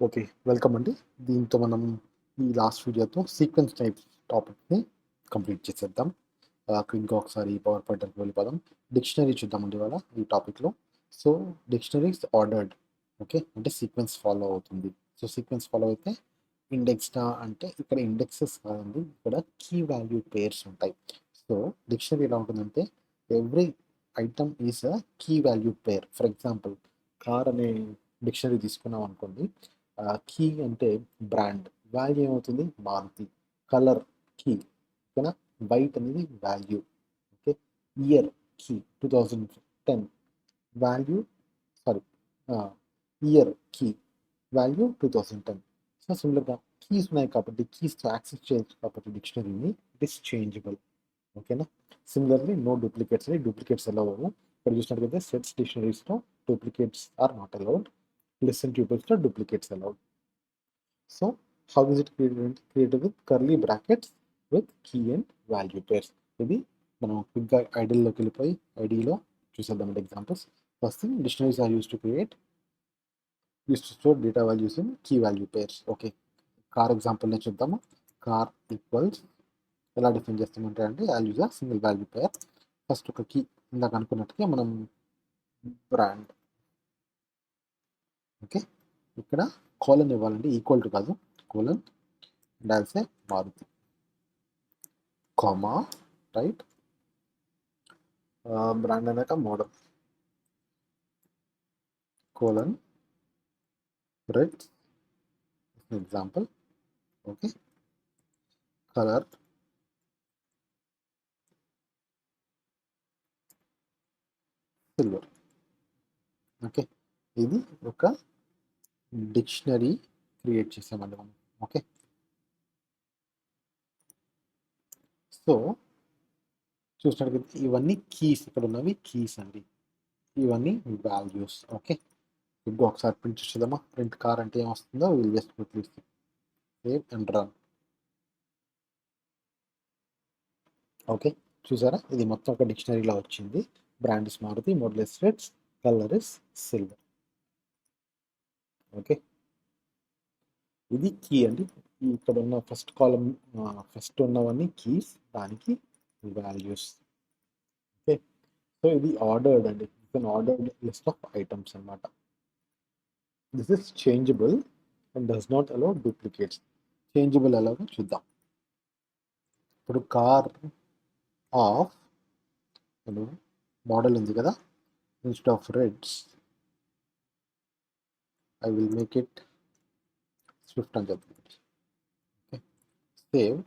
Okay. Welcome అండి. దీంతో మనం ఈ లాస్ట్ వీడియోతో సీక్వెన్స్ టైప్స్ టాపిక్‌ని కంప్లీట్ చేసేద్దాం. క్విక్‌గా ఒకసారి పవర్ పాయింట్‌లోకి వెళ్ళిపోదాం. డిక్షనరీ చూద్దామండి ఇవాళ ఈ టాపిక్‌లో. So, dictionaries ordered. ఓకే. అంటే సీక్వెన్స్ ఫాలో అవుతుంది. సో, సీక్వెన్స్ ఫాలో అయితే ఇండెక్స్డా అంటే ఇక్కడ ఇండెక్సెస్ కాదండి. ఇక్కడ కీ వాల్యూ పెయిర్స్ ఉంటాయి. సో, డిక్షనరీ ఎలా ఉంటుందంటే every item is a key value pair. For example car అనే డిక్షనరీ తీసుకున్నాం అనుకోండి. కీ అంటే బ్రాండ్, వాల్యూ ఏమవుతుంది మారుతి, కలర్ కీ, ఓకేనా, వైట్ అనేది value, okay, year key 2010 value, sorry, year key value 2010. So సిమిలర్గా కీస్ ఉన్నాయి కాబట్టి కీస్తో యాక్సెస్ చేయొచ్చు కాబట్టి డిక్షనరీని ఇట్ ఈస్ చేంజబుల్. ఓకేనా. సిమిలర్లీ నో డూప్లికేట్స్ అని డూప్లికేట్స్ అలౌవు. ఇక్కడ చూసినట్లయితే సెట్స్ డిక్షనరీస్లో duplicates are not allowed, lists and ట్యూబుల్స్లో duplicates allowed. So how is it created? Created with curly brackets with key and value pairs. ఇది మనం క్విక్గా ఐడియల్లోకి వెళ్ళిపోయి ఐడిలో చూసేద్దామంటే examples. First thing dictionaries are use to store data values in key value pairs. Okay, car ఎగ్జాంపుల్నే చూద్దాము. Car equals ఎలా డిఫైన్ చేస్తామంటే అంటే I use a single value pair. First ఒక కీ ఇందాక అనుకున్నట్టుగా మనం బ్రాండ్, ఓకే, ఇక్కడ కోలన్ ఇవ్వాలండి, ఈక్వల్ టు కాదు, కోలన్ డాల్సే మారుతి, కామా, రైట్, బ్రాండ్ అన్నాక model, colon red example, okay, colour silver. Okay, ఇది ఒక డిక్షనరీ క్రియేట్ చేసామండి మనం. ఓకే, సో చూసినట్లయితే ఇవన్నీ కీస్, ఇక్కడ ఉన్నవి కీస్ అండి, ఇవన్నీ వాల్యూస్. ఓకే, ఇప్పుడు ఒకసారి ప్రింట్ చూద్దామా. ప్రింట్ కార్ అంటే ఏమొస్తుందో will just quickly save and run. Okay, చూసారా, ఇది మొత్తం ఒక డిక్షనరీలో వచ్చింది. Brand is Maruti, model is reds, colour is silver. Okay, ఇది కీ అండి. ఇక్కడ ఉన్న ఫస్ట్ కాలం, ఫస్ట్ ఉన్నవన్నీ కీస్, దానికి వాల్యూస్. ఓకే, సో ఇది ఆర్డర్డ్ అండి, it's unordered list of items అన్నమాట. This is changeable and does not allow duplicates. Changeable ఎలాగో చూద్దాం. ఇప్పుడు కార్ ఆఫ్ మోడల్ ఉంది కదా, instead of reds I will make it Swift అని చెప్తుంది. Okay, save.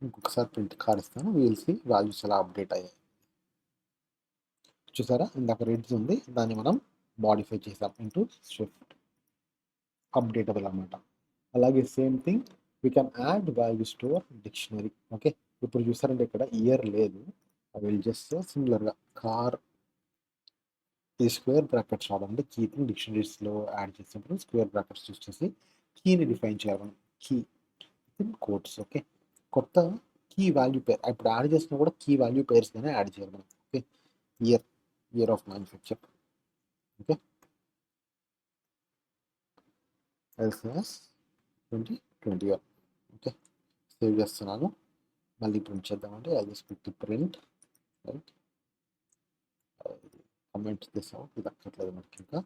ఇంకొకసారి ప్రింట్ కార్ ఇస్తాను, విల్ సి వాల్యూస్ ఎలా అప్డేట్ అయ్యాయి. చూసారా, ఇందాక రెడ్స్ ఉంది, దాన్ని మనం మాడిఫై చేసాం ఇంటూ స్విఫ్ట్, అప్డేటబుల్ అనమాట. అలాగే same thing we can add values to our dictionary. Okay, ఇప్పుడు చూసారంటే ఇక్కడ ఇయర్ లేదు, ఐ విల్ జస్ట్ సిమిలర్గా కార్ ఈ స్క్వేర్ బ్రాకెట్స్ వాడండి. కీని డిక్షనరీస్లో యాడ్ చేసినప్పుడు స్క్వేర్ బ్రాకెట్స్ యూస్ చేసి కీని డిఫైన్ చేయాలి మనం, కీ ఇన్ కోడ్స్. ఓకే, కొత్త కీ వాల్యూ పేర్ ఇప్పుడు యాడ్ చేసినా కూడా కీ వాల్యూ పేర్స్గానే యాడ్ చేయాలి మనం. Okay, year of manufacture, okay, ఎల్సిఎస్ 2021. ఓకే, సేవ్ చేస్తున్నాను, మళ్ళీ ప్రింట్ చేద్దామంటే I just click to print, right, comment చేసాం, ఇది అక్కర్లేదు మనకి, ఇంకా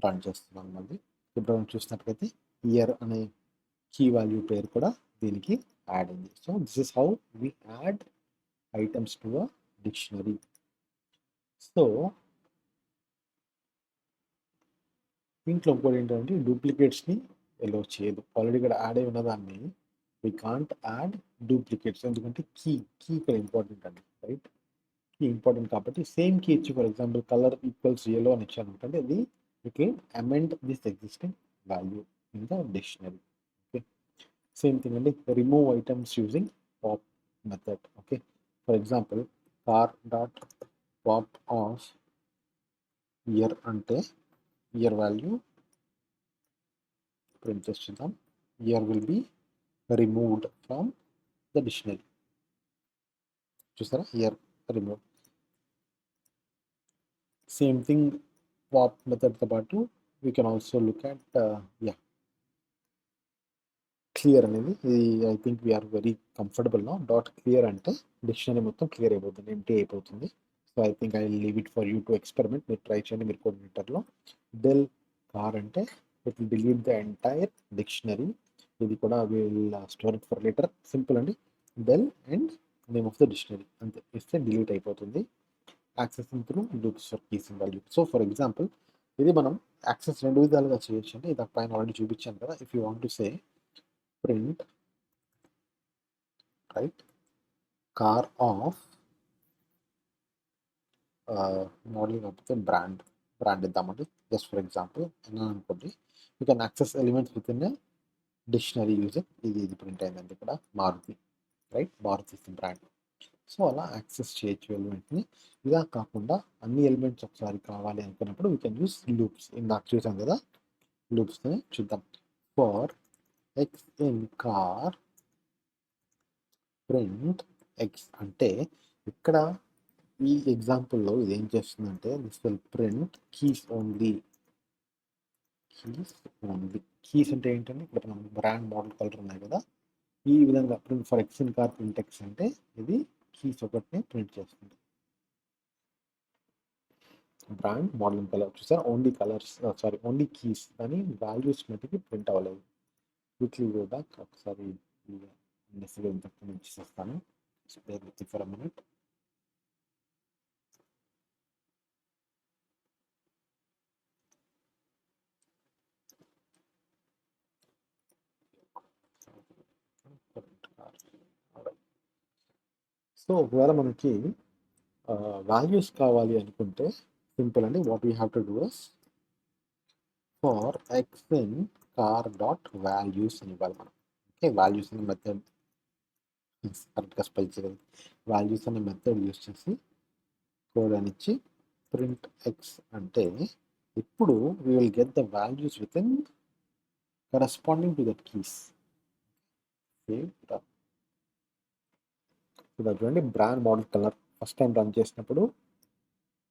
రన్ చేస్తున్నాను మళ్ళీ. ఇప్పుడు చూసినట్లయితే ఇయర్ అనే కీ వాల్యూ పేరు కూడా దీనికి యాడ్ అయింది. So this is how we add items to a dictionary. So దీంట్లో ఇంకోటి ఏంటంటే డూప్లికేట్స్ని ఎలో చేయదు. ఆల్రెడీ ఇక్కడ యాడ్ అయి ఉన్నదాన్ని వీ కాంట్ యాడ్ డూప్లికేట్స్, ఎందుకంటే కీ ఇక్కడ ఇంపార్టెంట్ అండి, రైట్, కీ ఇంపార్టెంట్ కాబట్టి సేమ్ కీ ఇచ్చి for example colour equals yellow అని ఇచ్చాను అంటే ఇది it will amend this existing value in the dictionary. Okay, same thing అండి, remove items using pop method. Okay, for example car dot pop of year అంటే year value print చేస్తున్నాం, year will be removed from the dictionary. చూసారా, year remove. Same thing pop మెథడ్తో పాటు we can also look at clear అనేది. ఇది I think we're very comfortable నా. Dot clear అంటే dictionary మొత్తం క్లియర్ అయిపోతుంది, ఎంటీ అయిపోతుంది. So I think I leave it for you to experiment. మీరు ట్రై చేయండి మీరు కోఆర్డినేటర్లో. డెల్ కార్ అంటే it will delete the entire dictionary. ఇది కూడా will store it for later. Simple అండి, del and name of the dictionary అంతే ఇస్తే డిలీట్ అయిపోతుంది. Accessing through loops for keys and value. So for example ఇది మనం access రెండు విధాలుగా చేయొచ్చు అండి. ఇది పైన ఆల్రెడీ చూపించాను కదా. If you want to say print right car of modeling of the brand ఇద్దామండి. జస్ట్ ఫర్ ఎగ్జాంపుల్ అనుకోండి. You can access elements within dictionary using ఇది ప్రింట్ అయిందండి ఇక్కడ Maruti, right? Maruti brand. So అలా యాక్సెస్ చేయొచ్చు ఎలిమెంట్ని. ఇలా కాకుండా అన్ని ఎలిమెంట్స్ ఒకసారి కావాలి అనుకున్నప్పుడు వీ కెన్ యూస్ లూప్స్. ఇందాక చూసాం కదా, లూప్స్ని చూద్దాం. For x in car print x అంటే ఇక్కడ ఈ ఎగ్జాంపుల్లో ఇది ఏం చేస్తుందంటే this will print keys only. Keys అంటే ఏంటంటే ఇక్కడ మనం బ్రాండ్ మోడల్ కలర్ ఉన్నాయి కదా, ఈ విధంగా print for x in car print x అంటే ఇది కీస్ ఒకటిని ప్రింట్ చేస్తుంది. బ్రాండ్ మోడలింగ్ కలర్ చూసారా, ఓన్లీ కలర్స్ ఓన్లీ కీస్, కానీ వాల్యూస్ మటుకి ప్రింట్ అవ్వలేదు. క్విక్లీ గో బ్యాక్ ఒకసారి నెక్స్ట్ ఇంతకు నుంచి చేస్తాను. For a minute. సో ఒకవేళ మనకి వాల్యూస్ కావాలి అనుకుంటే సింపుల్ అండి. What we have to do is for x in car dot values అని ఇవ్వాలి మనం. ఓకే, వాల్యూస్ అనే మెథడ్ కరెక్ట్గా స్పెల్ చేయాలి. వాల్యూస్ అనే మెథడ్ యూస్ చేసి కోడ్ అని ఇచ్చి ప్రింట్ ఎక్స్ అంటే ఇప్పుడు we will get the values within corresponding to that keys. చూడండి, brand model colour first time run చేసినప్పుడు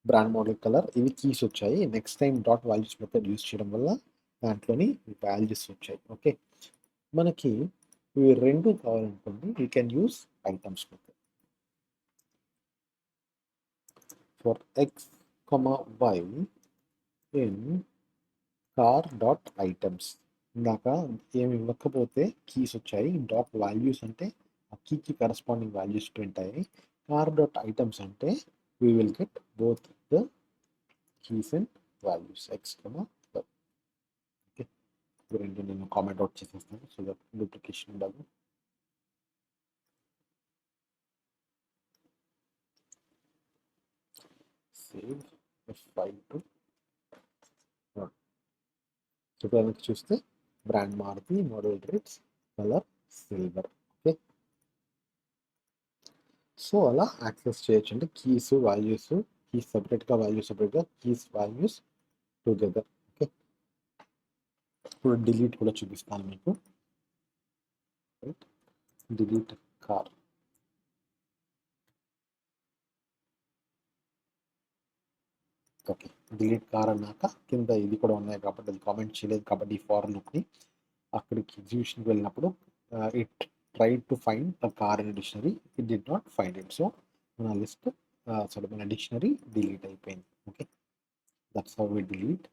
బ్రాండ్ మోడల్ కలర్ ఇవి కీస్ వచ్చాయి. Next time dot values method use చేయడం వల్ల దాంట్లోని వాల్యూస్ వచ్చాయి. ఓకే, మనకి ఇవి రెండు కావాలనుకోండి we can use items method. For X Y in car dot items. ఇందాక ఏమి ఇవ్వకపోతే కీస్ వచ్చాయి. డాట్ వాల్యూస్ అంటే ఆ కీకి కరస్పాండింగ్ వాల్యూస్ ప్రింట్ అయ్యాయి. కార్ డాట్ ఐటమ్స్ అంటే we will get both the keys and values X Y. Okay, రెండు నేను కామెంట్ అవుట్ చేసేస్తాను సో దట్ డూప్లికేషన్ ఉండదు. సేవ్ ఫైల్ టు ఇప్పుడు చూస్తే brand Maruti, model rates, colour silver. Okay, so అలా access చేయొచ్చు అంటే కీస్ వాల్యూస్, కీస్ సపరేట్గా వాల్యూస్ సపరేట్గా, కీస్ వాల్యూస్ టుగెదర్. ఓకే, ఇప్పుడు డిలీట్ కూడా చూపిస్తాను మీకు. Right, delete car. Okay, delete car అన్నాక కింద ఇది కూడా ఉన్నాయి కాబట్టి అది కామెంట్ చేయలేదు కాబట్టి ఈ ఫార్ లూప్ని అక్కడికి ఎగ్జిక్యూషన్కి వెళ్ళినప్పుడు it try to find the car in dictionary, it did not find it. So మన లిస్ట్ మన డిక్షనరీ డిలీట్ అయిపోయింది. Okay, that's how we delete.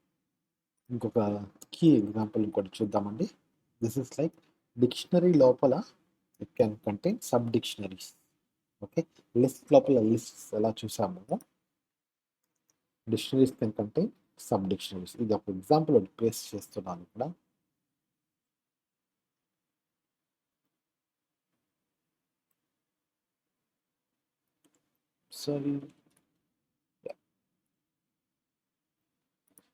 ఇంకొక కీ ఎగ్జాంపుల్ ఇంకోటి చూద్దామండి. దిస్ ఇస్ లైక్ డిక్షనరీ లోపల it can contain sub dictionaries. Okay, list లోపల lists ఎలా చూసాము, dictionaries can contain sub dictionaries. ఇది ఒక ఎగ్జాంపుల్ ఒకటి పేస్ట్ చేస్తున్నాను ఇక్కడ. సారీ,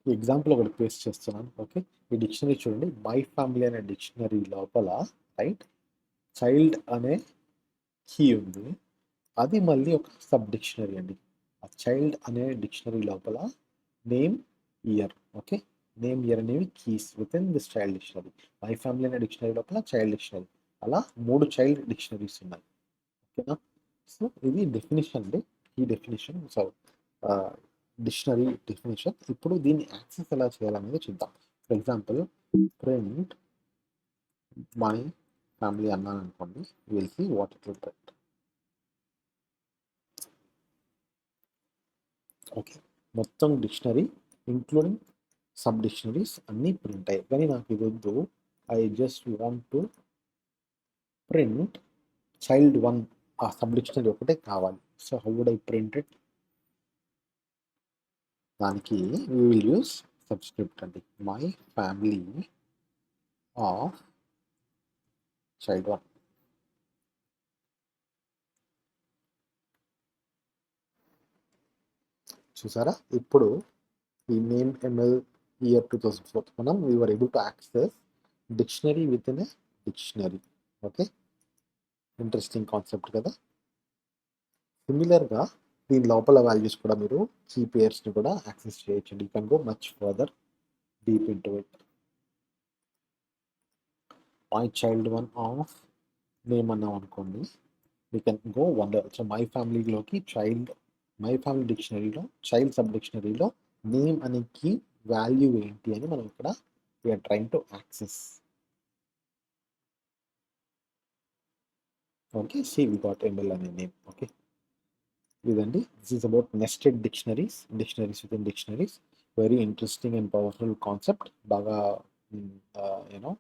ఈ ఎగ్జాంపుల్ ఒకటి పేస్ట్ చేస్తున్నాను. ఓకే, ఈ డిక్షనరీ చూడండి, మై ఫ్యామిలీ అనే డిక్షనరీ లోపల రైట్ చైల్డ్ అనే కీ ఉంది. అది మళ్ళీ ఒక సబ్ డిక్షనరీ అండి. ఆ చైల్డ్ అనే డిక్షనరీ లోపల name, year, okay, name, year అనేవి keys within this child dictionary. My family అనే డిక్షనరీ లోపల చైల్డ్ డిక్షనరీ, అలా 3 చైల్డ్ డిక్షనరీస్ ఉన్నాయి. ఓకేనా? సో ఇది డెఫినేషన్ అండి. ఈ డెఫినేషన్ సో డిక్షనరీ డెఫినేషన్. ఇప్పుడు దీన్ని యాక్సెస్ ఎలా చేయాలనేది చూద్దాం. For example print my family అన్నాను అనుకోండి, will see what it will print. Okay, మొత్తం డిక్షనరీ ఇంక్లూడింగ్ సబ్ డిక్షనరీస్ అన్నీ ప్రింట్ అయ్యాయి. కానీ నాకు ఇది వద్దు, I just want to print child 1, ఆ సబ్ డిక్షనరీ ఒకటే కావాలి. So how would I print it? దానికి వీ విల్ యూస్ సబ్స్క్రిప్ట్ అండి. My family of child 1. చూసారా, ఇప్పుడు ఈ నేమ్ ఎంఎల్ ఇయర్ 2004 మనం we were able to access dictionary with in a dictionary. Okay, interesting concept కదా. సిమిలర్గా దీని లోపల వాల్యూస్ కూడా మీరు కీ పేర్స్ని కూడా యాక్సెస్ చేయొచ్చండి. You can go much further deep into it. My child 1 of name అన్నాం అనుకోండి, we can go wonder. So my ఫ్యామిలీలోకి చైల్డ్, మై ఫ్యామిలీ డిక్షనరీలో చైల్డ్ సబ్ డిక్షనరీలో నేమ్ అనే కీ వాల్యూ ఏంటి అని మనం ఇక్కడ we are trying to access. Okay, see we got ML అనే నేమ్. ఓకే, ఇదండి. This is about nested dictionaries, dictionaries within dictionaries. Very interesting and powerful concept. బాగా యూనో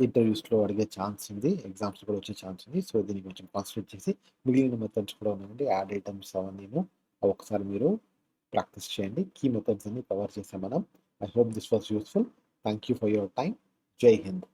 ఇంటర్వ్యూస్లో అడిగే ఛాన్స్ ఉంది, ఎగ్జామ్స్ కూడా వచ్చే ఛాన్స్ ఉంది. సో దీన్ని కొంచెం కాన్సన్ట్రేట్ చేసి మిగిలిన మెథడ్స్ కూడా ఉన్నాయండి, యాడ్ ఐటమ్స్ అవన్నీ ఒకసారి మీరు ప్రాక్టీస్ చేయండి. కీ మెథడ్స్ అన్ని కవర్ చేసాం మనం. I hope this was useful. Thank you for your time. జై హింద్.